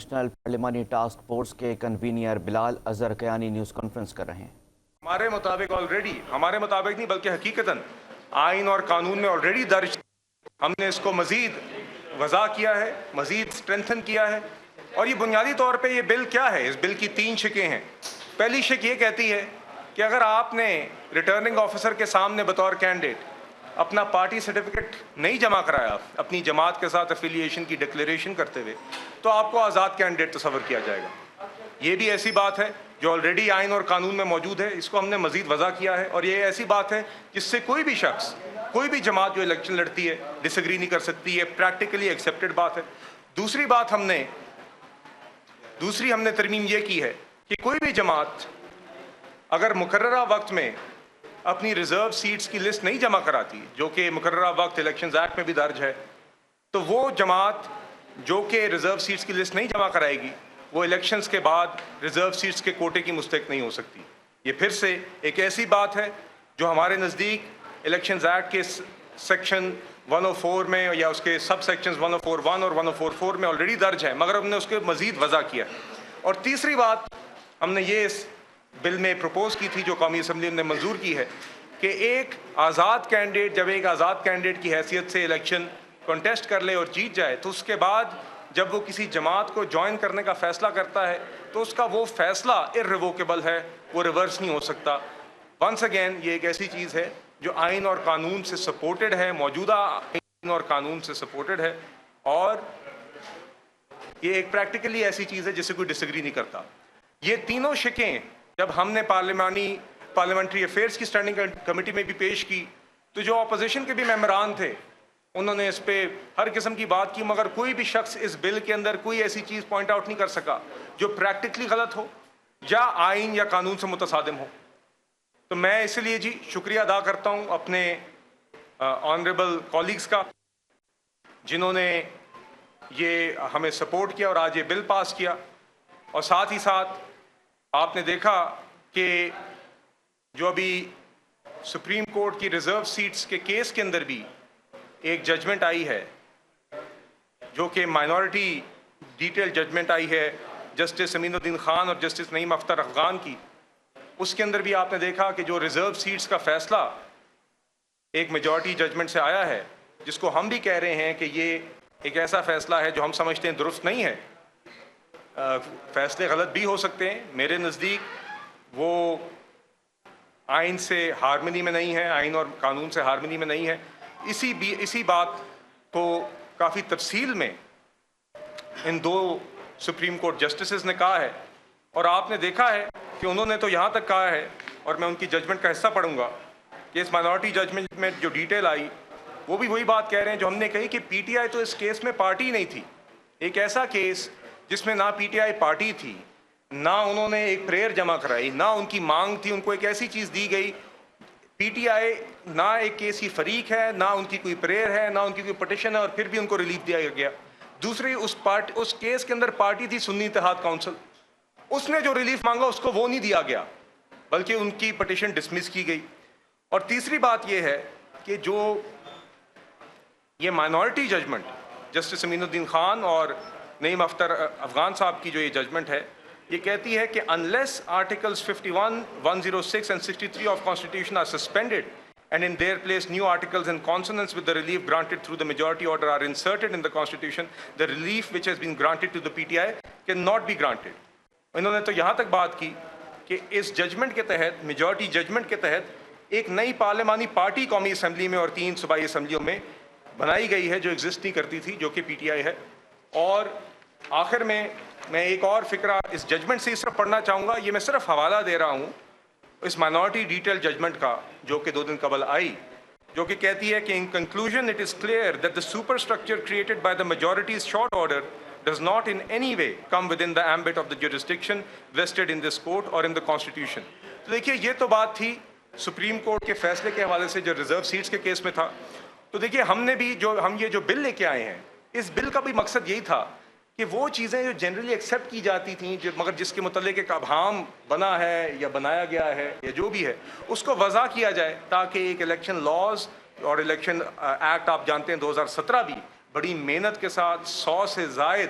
National پارلیمانی task force کے convener بلال Azhar Kayani news conference کر رہے ہیں۔ ہمارے مطابق ہمارے مطابق نہیں بلکہ حقیقتاً آئین اور قانون میں آلریڈی درج، ہم نے اس کو مزید وضع کیا ہے، مزید اسٹرینتھن کیا ہے۔ اور یہ بنیادی طور پہ یہ بل کیا ہے؟ اس بل کی 3 شقیں ہیں۔ پہلی شق یہ کہتی ہے کہ اگر آپ نے ریٹرننگ آفیسر کے سامنے بطور کینڈیڈیٹ اپنا پارٹی سرٹیفکیٹ نہیں جمع کرایا اپنی جماعت کے ساتھ افیلیشن کی ڈکلیریشن کرتے ہوئے، تو آپ کو آزاد کینڈیڈیٹ تصور کیا جائے گا۔ یہ بھی ایسی بات ہے جو آلریڈی آئین اور قانون میں موجود ہے، اس کو ہم نے مزید وضع کیا ہے، اور یہ ایسی بات ہے جس سے کوئی بھی شخص، کوئی بھی جماعت جو الیکشن لڑتی ہے ڈس ایگری نہیں کر سکتی ہے، پریکٹیکلی ایکسیپٹڈ بات ہے۔ دوسری بات ہم نے ترمیم یہ کی ہے کہ کوئی بھی جماعت اگر مقررہ وقت میں اپنی ریزرو سیٹس کی لسٹ نہیں جمع کراتی، جو کہ مقررہ وقت الیکشنز ایکٹ میں بھی درج ہے، تو وہ جماعت جو کہ ریزرو سیٹس کی لسٹ نہیں جمع کرائے گی، وہ الیکشنز کے بعد ریزرو سیٹس کے کوٹے کی مستحق نہیں ہو سکتی۔ یہ پھر سے ایک ایسی بات ہے جو ہمارے نزدیک الیکشنز ایکٹ کے سیکشن 104 میں یا اس کے سب سیکشنز 104(1) اور 104(4) میں آلریڈی درج ہے، مگر ہم نے اس کے مزید وضع کیا۔ اور تیسری بات ہم نے یہ اس بل میں پروپوز کی تھی جو قومی اسمبلی نے منظور کی ہے کہ ایک آزاد کینڈیڈیٹ جب ایک آزاد کینڈیڈیٹ کی حیثیت سے الیکشن کنٹیسٹ کر لے اور جیت جائے، تو اس کے بعد جب وہ کسی جماعت کو جوائن کرنے کا فیصلہ کرتا ہے تو اس کا وہ فیصلہ irrevocable ہے، وہ ریورس نہیں ہو سکتا۔ ونس اگین یہ ایک ایسی چیز ہے جو آئین اور قانون سے سپورٹڈ ہے، موجودہ آئین اور قانون سے سپورٹڈ ہے، اور یہ ایک پریکٹیکلی ایسی چیز ہے جس سے کوئی ڈس ایگری نہیں کرتا۔ یہ تینوں شقیں جب ہم نے پارلیمنٹری افیئرز کی اسٹینڈنگ کمیٹی میں بھی پیش کی، تو جو اپوزیشن کے بھی ممبران تھے انہوں نے اس پہ ہر قسم کی بات کی، مگر کوئی بھی شخص اس بل کے اندر کوئی ایسی چیز پوائنٹ آؤٹ نہیں کر سکا جو پریکٹیکلی غلط ہو یا آئین یا قانون سے متصادم ہو۔ تو میں اس لیے شکریہ ادا کرتا ہوں اپنے آنریبل کولیگز کا جنہوں نے یہ ہمیں سپورٹ کیا اور آج یہ بل پاس کیا۔ اور ساتھ ہی ساتھ آپ نے دیکھا کہ جو ابھی سپریم کورٹ کی ریزرو سیٹس کے کیس کے اندر بھی ایک ججمنٹ آئی ہے جو کہ مائنورٹی ڈیٹیل ججمنٹ آئی ہے جسٹس امین الدین خان اور جسٹس نعیم اختر افغان کی، اس کے اندر بھی آپ نے دیکھا کہ جو ریزرو سیٹس کا فیصلہ ایک میجورٹی ججمنٹ سے آیا ہے، جس کو ہم بھی کہہ رہے ہیں کہ یہ ایک ایسا فیصلہ ہے جو ہم سمجھتے ہیں درست نہیں ہے۔ فیصلے غلط بھی ہو سکتے ہیں، میرے نزدیک وہ آئین سے ہارمنی میں نہیں ہے، آئین اور قانون سے ہارمنی میں نہیں ہے۔ اسی بات کو کافی تفصیل میں ان 2 سپریم کورٹ جسٹسز نے کہا ہے، اور آپ نے دیکھا ہے کہ انہوں نے تو یہاں تک کہا ہے، اور میں ان کی ججمنٹ کا حصہ پڑھوں گا، کہ اس مائنورٹی ججمنٹ میں جو ڈیٹیل آئی وہ بھی وہی بات کہہ رہے ہیں جو ہم نے کہی کہ پی ٹی آئی تو اس کیس میں پارٹی نہیں تھی۔ ایک ایسا کیس جس میں نہ پی ٹی آئی پارٹی تھی، نہ انہوں نے ایک پریئر جمع کرائی، نہ ان کی مانگ تھی، ان کو ایک ایسی چیز دی گئی، پی ٹی آئی نہ ایک کیس کی فریق ہے، نہ ان کی کوئی پریئر ہے، نہ ان کی کوئی پٹیشن ہے، اور پھر بھی ان کو ریلیف دیا گیا۔ دوسری اس کیس کے اندر پارٹی تھی سنی اتحاد کونسل، اس نے جو ریلیف مانگا اس کو وہ نہیں دیا گیا بلکہ ان کی پٹیشن ڈسمس کی گئی۔ اور تیسری بات یہ ہے کہ جو یہ مائنورٹی ججمنٹ جسٹس امین الدین خان اور نعیم اختر افغان صاحب کی جو یہ ججمنٹ ہے، یہ کہتی ہے کہ unless articles 51, 106 and 63 of constitution are suspended and in their place new articles in consonance with the relief granted through the majority order are inserted in the constitution, the relief which has been granted to the PTI cannot be granted۔ انہوں نے تو یہاں تک بات کی کہ اس judgment کے تحت، میجورٹی ججمنٹ کے تحت، ایک نئی پارلیمانی پارٹی قومی اسمبلی میں اور 3 صوبائی اسمبلیوں میں بنائی گئی ہے جو ایگزسٹ نہیں کرتی تھی، جو کہ پی ٹی آئی ہے۔ اور آخر میں ایک اور فقرہ اس ججمنٹ سے اس طرح پڑھنا چاہوں گا، یہ میں صرف حوالہ دے رہا ہوں اس مائنورٹی ڈیٹیل ججمنٹ کا جو کہ 2 دن قبل آئی، جو کہ کہتی ہے کہ in conclusion it is clear that the superstructure created by the majority's short order does not in any way come within the ambit of the jurisdiction vested in this court or in the constitution۔ تو دیکھیے یہ تو بات تھی supreme court کے فیصلے کے حوالے سے جو ریزرو سیٹس کے کیس میں تھا۔ تو دیکھیے ہم یہ جو بل لے کے آئے ہیں، اس بل کا بھی مقصد یہی تھا کہ وہ چیزیں جو جنرلی ایکسیپٹ کی جاتی تھیں مگر جس کے متعلق ایک ابہام بنا ہے یا بنایا گیا ہے یا جو بھی ہے، اس کو وضع کیا جائے تاکہ ایک الیکشن لاز اور الیکشن ایکٹ آپ جانتے ہیں 2017 بھی بڑی محنت کے ساتھ 100 سے زائد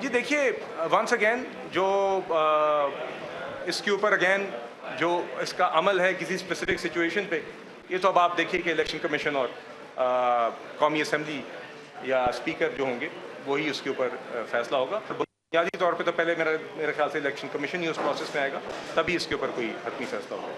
جی دیکھیے ونس اگین جو اس کے اوپر اگین جو اس کا عمل ہے کسی اسپیسیفک سچویشن پہ، یہ تو اب آپ دیکھیے کہ الیکشن کمیشن اور قومی اسمبلی یا اسپیکر جو ہوں گے وہی اس کے اوپر فیصلہ ہوگا. بنیادی طور پہ تو پہلے میرے خیال سے الیکشن کمیشن ہی اس پروسیس میں آئے گا، تبھی اس کے اوپر کوئی حتمی فیصلہ ہوگا.